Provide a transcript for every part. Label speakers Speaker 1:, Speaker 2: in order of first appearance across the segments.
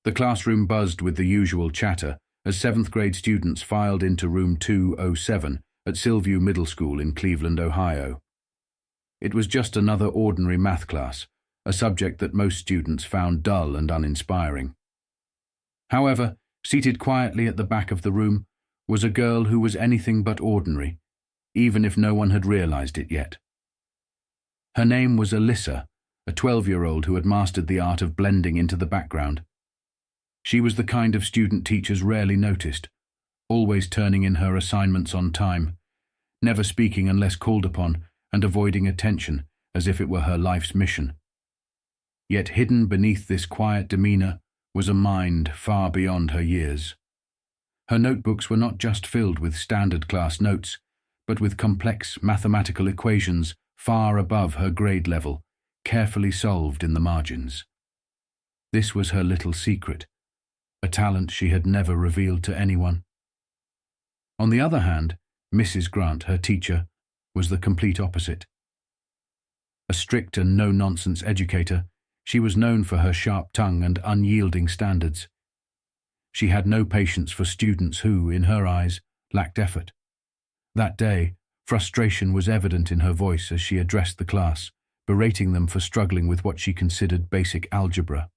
Speaker 1: The classroom buzzed with the usual chatter as seventh-grade students filed into room 207 at Silview Middle School in Cleveland, Ohio. It was just another ordinary math class, a subject that most students found dull and uninspiring. However, seated quietly at the back of the room was a girl who was anything but ordinary, even if no one had realized it yet. Her name was Alyssa, a 12-year-old who had mastered the art of blending into the background. She was the kind of student teachers rarely noticed, always turning in her assignments on time, never speaking unless called upon, and avoiding attention as if it were her life's mission. Yet hidden beneath this quiet demeanor was a mind far beyond her years. Her notebooks were not just filled with standard class notes, but with complex mathematical equations far above her grade level, carefully solved in the margins. This was her little secret, a talent she had never revealed to anyone. On the other hand, Mrs. Grant, her teacher, was the complete opposite. A strict and no-nonsense educator, she was known for her sharp tongue and unyielding standards. She had no patience for students who, in her eyes, lacked effort. That day, frustration was evident in her voice as she addressed the class, berating them for struggling with what she considered basic algebra.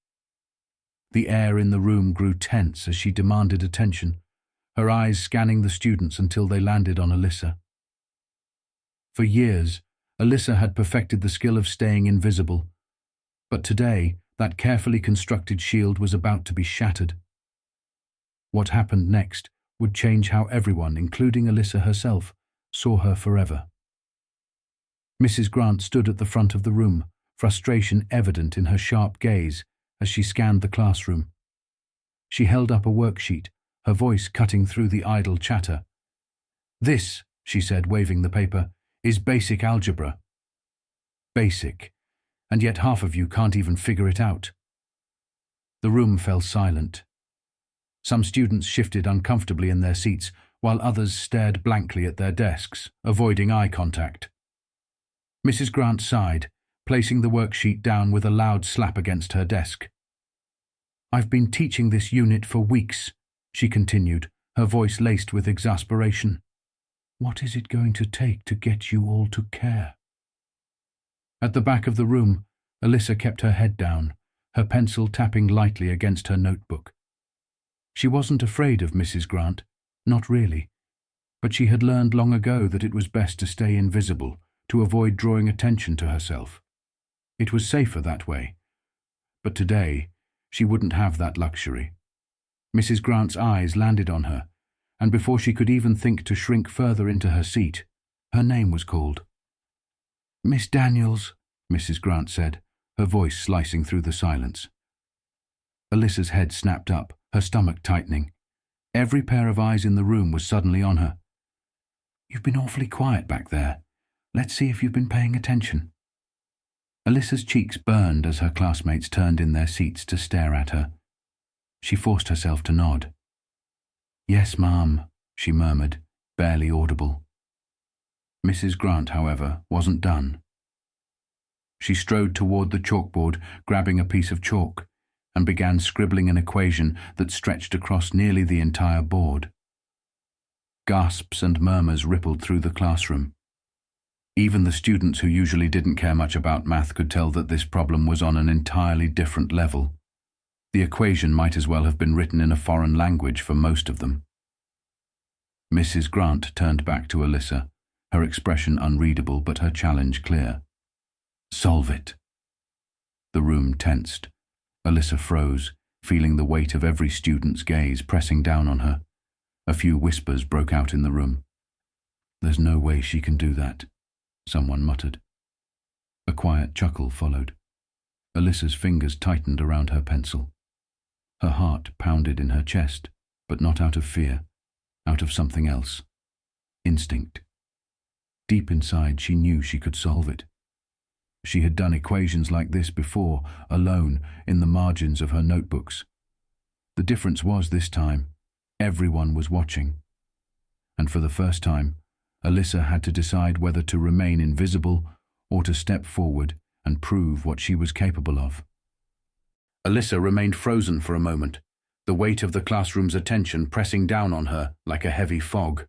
Speaker 1: The air in the room grew tense as she demanded attention, her eyes scanning the students until they landed on Alyssa. For years, Alyssa had perfected the skill of staying invisible, but today that carefully constructed shield was about to be shattered. What happened next would change how everyone, including Alyssa herself, saw her forever. Mrs. Grant stood at the front of the room, frustration evident in her sharp gaze as she scanned the classroom. She held up a worksheet, her voice cutting through the idle chatter. "This," she said, waving the paper, "is basic algebra." Basic, and yet half of you can't even figure it out. The room fell silent. Some students shifted uncomfortably in their seats, while others stared blankly at their desks, avoiding eye contact. Mrs. Grant sighed, placing the worksheet down with a loud slap against her desk. "I've been teaching this unit for weeks," she continued, her voice laced with exasperation. "What is it going to take to get you all to care?" At the back of the room, Alyssa kept her head down, her pencil tapping lightly against her notebook. She wasn't afraid of Mrs. Grant, not really, but she had learned long ago that it was best to stay invisible, to avoid drawing attention to herself. It was safer that way. But today, she wouldn't have that luxury. Mrs. Grant's eyes landed on her, and before she could even think to shrink further into her seat, her name was called. "Miss Daniels," Mrs. Grant said, her voice slicing through the silence. Alyssa's head snapped up, her stomach tightening. Every pair of eyes in the room was suddenly on her. "You've been awfully quiet back there. Let's see if you've been paying attention." Alyssa's cheeks burned as her classmates turned in their seats to stare at her. She forced herself to nod. "Yes, ma'am," she murmured, barely audible. Mrs. Grant, however, wasn't done. She strode toward the chalkboard, grabbing a piece of chalk, and began scribbling an equation that stretched across nearly the entire board. Gasps and murmurs rippled through the classroom. Even the students who usually didn't care much about math could tell that this problem was on an entirely different level. The equation might as well have been written in a foreign language for most of them. Mrs. Grant turned back to Alyssa, her expression unreadable but her challenge clear. "Solve it." The room tensed. Alyssa froze, feeling the weight of every student's gaze pressing down on her. A few whispers broke out in the room. "There's no way she can do that," someone muttered. A quiet chuckle followed. Alyssa's fingers tightened around her pencil. Her heart pounded in her chest, but not out of fear, out of something else. Instinct. Deep inside, she knew she could solve it. She had done equations like this before, alone, in the margins of her notebooks. The difference was this time, everyone was watching. And for the first time, Alyssa had to decide whether to remain invisible or to step forward and prove what she was capable of. Alyssa remained frozen for a moment, the weight of the classroom's attention pressing down on her like a heavy fog.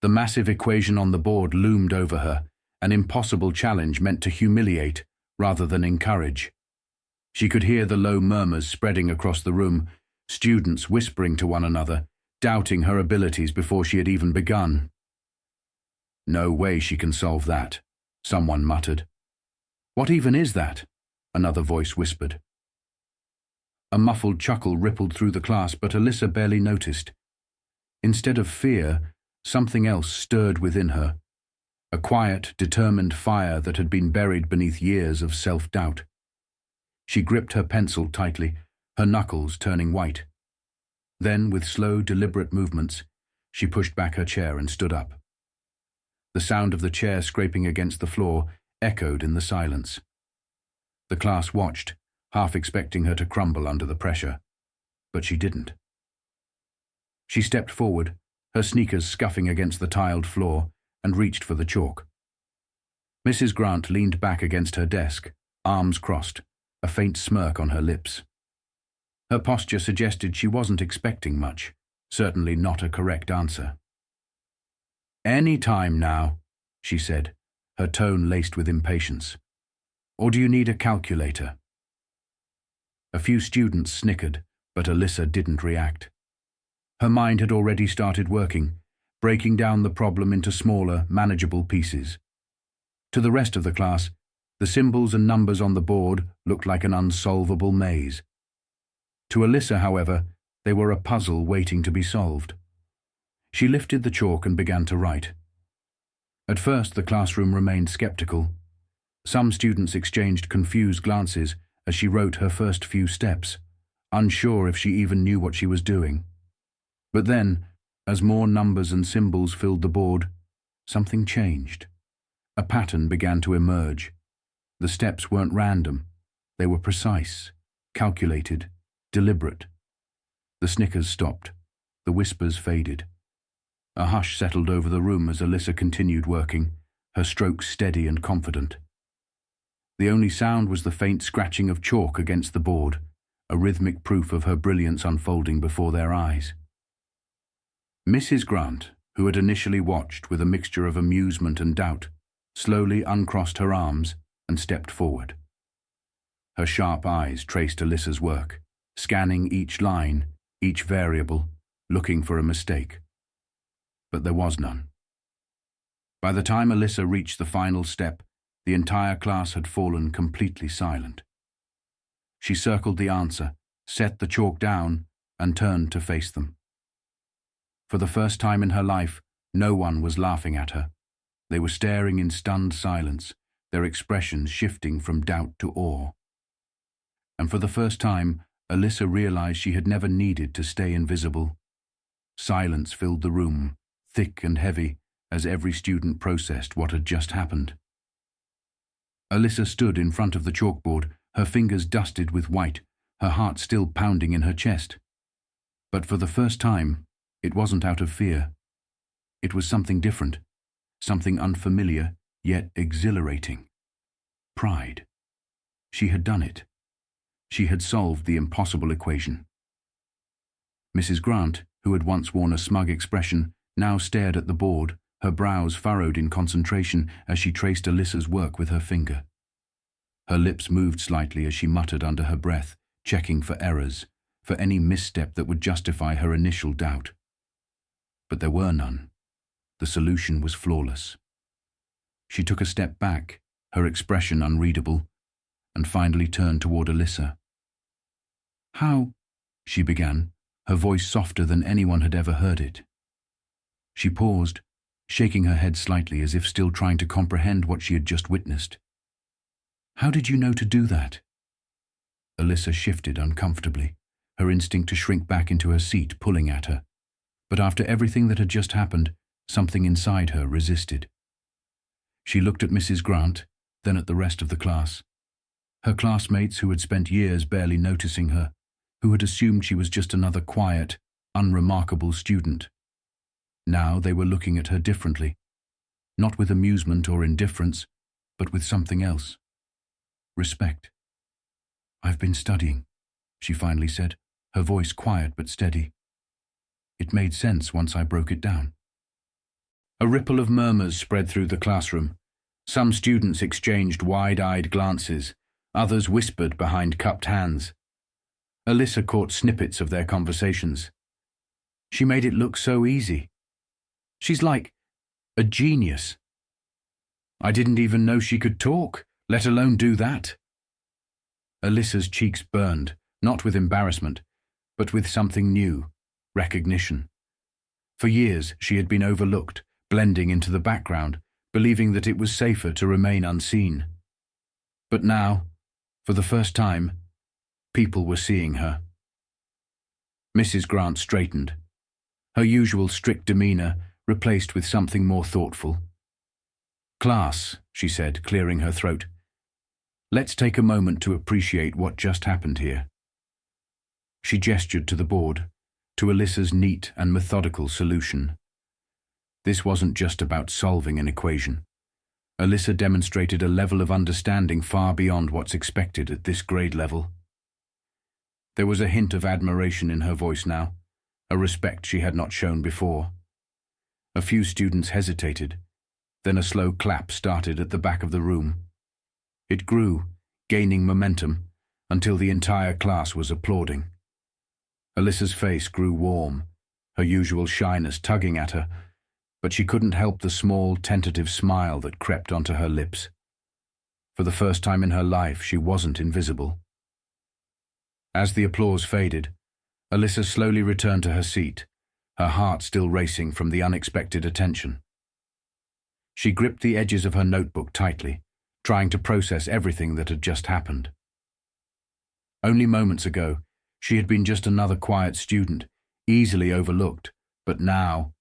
Speaker 1: The massive equation on the board loomed over her, an impossible challenge meant to humiliate rather than encourage. She could hear the low murmurs spreading across the room, students whispering to one another, doubting her abilities before she had even begun. "No way she can solve that," someone muttered. "What even is that?" another voice whispered. A muffled chuckle rippled through the class, but Alyssa barely noticed. Instead of fear, something else stirred within her, a quiet, determined fire that had been buried beneath years of self-doubt. She gripped her pencil tightly, her knuckles turning white. Then, with slow, deliberate movements, she pushed back her chair and stood up. The sound of the chair scraping against the floor echoed in the silence. The class watched, half expecting her to crumble under the pressure, but she didn't. She stepped forward, her sneakers scuffing against the tiled floor, and reached for the chalk. Mrs. Grant leaned back against her desk, arms crossed, a faint smirk on her lips. Her posture suggested she wasn't expecting much, certainly not a correct answer. "Any time now," she said, her tone laced with impatience. "Or do you need a calculator?" A few students snickered, but Alyssa didn't react. Her mind had already started working, breaking down the problem into smaller, manageable pieces. To the rest of the class, the symbols and numbers on the board looked like an unsolvable maze. To Alyssa, however, they were a puzzle waiting to be solved. She lifted the chalk and began to write. At first, the classroom remained skeptical. Some students exchanged confused glances as she wrote her first few steps, unsure if she even knew what she was doing. But then, as more numbers and symbols filled the board, something changed. A pattern began to emerge. The steps weren't random. They were precise, calculated, deliberate. The snickers stopped. The whispers faded. A hush settled over the room as Alyssa continued working, her strokes steady and confident. The only sound was the faint scratching of chalk against the board, a rhythmic proof of her brilliance unfolding before their eyes. Mrs. Grant, who had initially watched with a mixture of amusement and doubt, slowly uncrossed her arms and stepped forward. Her sharp eyes traced Alyssa's work, scanning each line, each variable, looking for a mistake. But there was none. By the time Alyssa reached the final step, the entire class had fallen completely silent. She circled the answer, set the chalk down, and turned to face them. For the first time in her life, no one was laughing at her. They were staring in stunned silence, their expressions shifting from doubt to awe. And for the first time, Alyssa realized she had never needed to stay invisible. Silence filled the room, thick and heavy, as every student processed what had just happened. Alyssa stood in front of the chalkboard, her fingers dusted with white, her heart still pounding in her chest. But for the first time, it wasn't out of fear. It was something different, something unfamiliar, yet exhilarating. Pride. She had done it. She had solved the impossible equation. Mrs. Grant, who had once worn a smug expression, now stared at the board, her brows furrowed in concentration as she traced Alyssa's work with her finger. Her lips moved slightly as she muttered under her breath, checking for errors, for any misstep that would justify her initial doubt. But there were none. The solution was flawless. She took a step back, her expression unreadable, and finally turned toward Alyssa. "How?" she began, her voice softer than anyone had ever heard it. She paused, shaking her head slightly as if still trying to comprehend what she had just witnessed. "How did you know to do that?" Alyssa shifted uncomfortably, her instinct to shrink back into her seat pulling at her. But after everything that had just happened, something inside her resisted. She looked at Mrs. Grant, then at the rest of the class. Her classmates who had spent years barely noticing her, who had assumed she was just another quiet, unremarkable student. Now they were looking at her differently, not with amusement or indifference, but with something else. Respect. "I've been studying," she finally said, her voice quiet but steady. It made sense once I broke it down. A ripple of murmurs spread through the classroom. Some students exchanged wide-eyed glances, others whispered behind cupped hands. Alyssa caught snippets of their conversations. "She made it look so easy. She's like a genius. I didn't even know she could talk, let alone do that." Alyssa's cheeks burned, not with embarrassment, but with something new, recognition. For years she had been overlooked, blending into the background, believing that it was safer to remain unseen. But now, for the first time, people were seeing her. Mrs. Grant straightened, her usual strict demeanor replaced with something more thoughtful. "Class," she said, clearing her throat. "Let's take a moment to appreciate what just happened here." She gestured to the board, to Alyssa's neat and methodical solution. This wasn't just about solving an equation. Alyssa demonstrated a level of understanding far beyond what's expected at this grade level. There was a hint of admiration in her voice now, a respect she had not shown before. A few students hesitated, then a slow clap started at the back of the room. It grew, gaining momentum, until the entire class was applauding. Alyssa's face grew warm, her usual shyness tugging at her, but she couldn't help the small, tentative smile that crept onto her lips. For the first time in her life, she wasn't invisible. As the applause faded, Alyssa slowly returned to her seat, her heart still racing from the unexpected attention. She gripped the edges of her notebook tightly, trying to process everything that had just happened. Only moments ago, she had been just another quiet student, easily overlooked, but now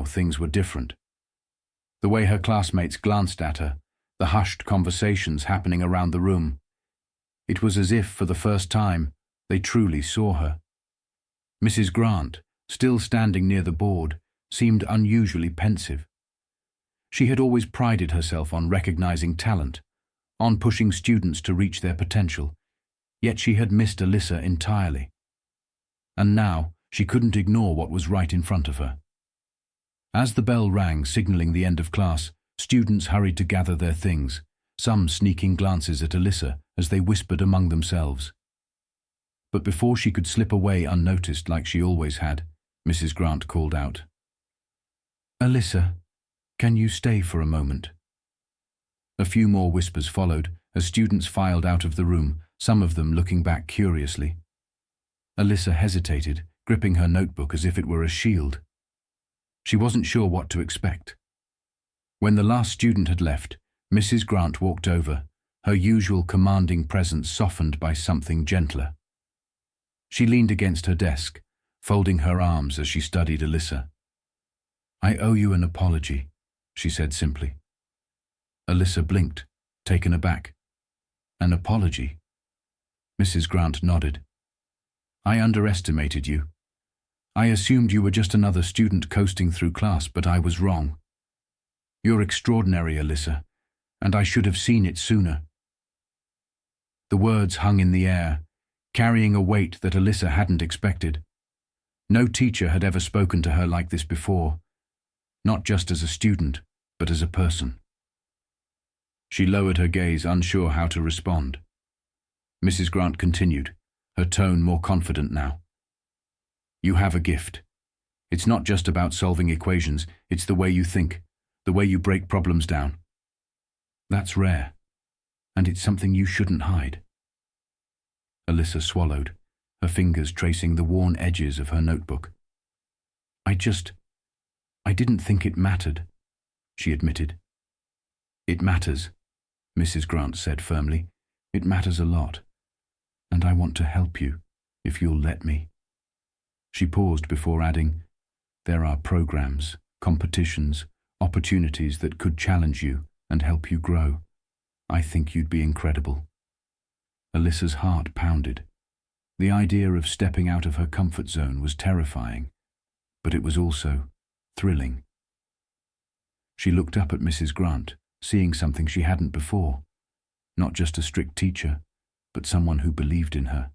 Speaker 1: things were different. The way her classmates glanced at her, the hushed conversations happening around the room. It was as if, for the first time, they truly saw her. Mrs. Grant, still standing near the board, seemed unusually pensive. She had always prided herself on recognizing talent, on pushing students to reach their potential, yet she had missed Alyssa entirely. And now she couldn't ignore what was right in front of her. As the bell rang, signaling the end of class, students hurried to gather their things, some sneaking glances at Alyssa as they whispered among themselves. But before she could slip away unnoticed like she always had, Mrs. Grant called out, "Alyssa, can you stay for a moment?" A few more whispers followed as students filed out of the room, some of them looking back curiously. Alyssa hesitated, gripping her notebook as if it were a shield. She wasn't sure what to expect. When the last student had left, Mrs. Grant walked over, her usual commanding presence softened by something gentler. She leaned against her desk, folding her arms as she studied Alyssa. "I owe you an apology," she said simply. Alyssa blinked, taken aback. "An apology?" Mrs. Grant nodded. "I underestimated you. I assumed you were just another student coasting through class, but I was wrong. You're extraordinary, Alyssa, and I should have seen it sooner." The words hung in the air, carrying a weight that Alyssa hadn't expected. No teacher had ever spoken to her like this before, not just as a student, but as a person. She lowered her gaze, unsure how to respond. Mrs. Grant continued, her tone more confident now. "You have a gift. It's not just about solving equations, it's the way you think, the way you break problems down. That's rare, and it's something you shouldn't hide." Alyssa swallowed, her fingers tracing the worn edges of her notebook. I didn't think it mattered," she admitted. "It matters," Mrs. Grant said firmly. "It matters a lot, and I want to help you, if you'll let me." She paused before adding, "There are programs, competitions, opportunities that could challenge you and help you grow. I think you'd be incredible." Alyssa's heart pounded. The idea of stepping out of her comfort zone was terrifying, but it was also thrilling. She looked up at Mrs. Grant, seeing something she hadn't before. Not just a strict teacher, but someone who believed in her.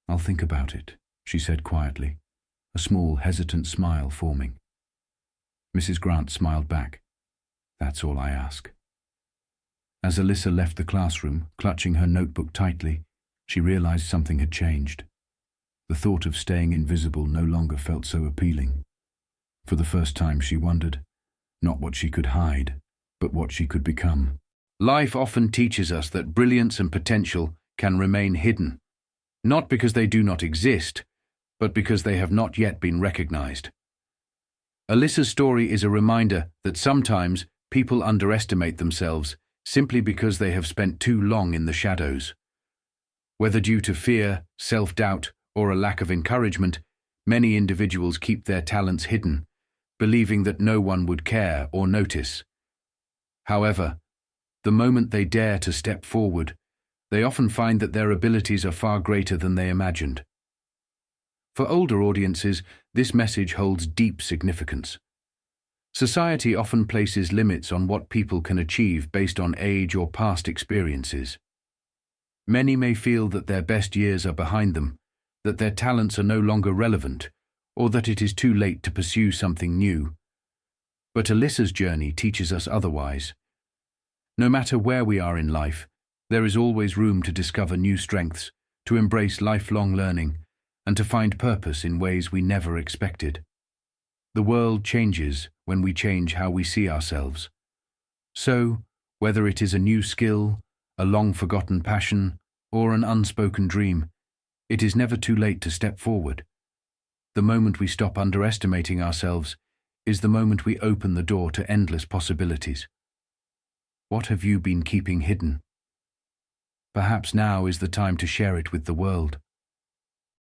Speaker 1: "I'll think about it," she said quietly, a small, hesitant smile forming. Mrs. Grant smiled back. "That's all I ask." As Alyssa left the classroom, clutching her notebook tightly, she realized something had changed. The thought of staying invisible no longer felt so appealing. For the first time she wondered, not what she could hide, but what she could become. Life often teaches us that brilliance and potential can remain hidden, not because they do not exist, but because they have not yet been recognized. Alyssa's story is a reminder that sometimes people underestimate themselves simply because they have spent too long in the shadows. Whether due to fear, self-doubt, or a lack of encouragement, many individuals keep their talents hidden, believing that no one would care or notice. However, the moment they dare to step forward, they often find that their abilities are far greater than they imagined. For older audiences, this message holds deep significance. Society often places limits on what people can achieve based on age or past experiences. Many may feel that their best years are behind them, that their talents are no longer relevant, or that it is too late to pursue something new. But Alyssa's journey teaches us otherwise. No matter where we are in life, there is always room to discover new strengths, to embrace lifelong learning, and to find purpose in ways we never expected. The world changes when we change how we see ourselves. So, whether it is a new skill, a long-forgotten passion, or an unspoken dream, it is never too late to step forward. The moment we stop underestimating ourselves is the moment we open the door to endless possibilities. What have you been keeping hidden? Perhaps now is the time to share it with the world.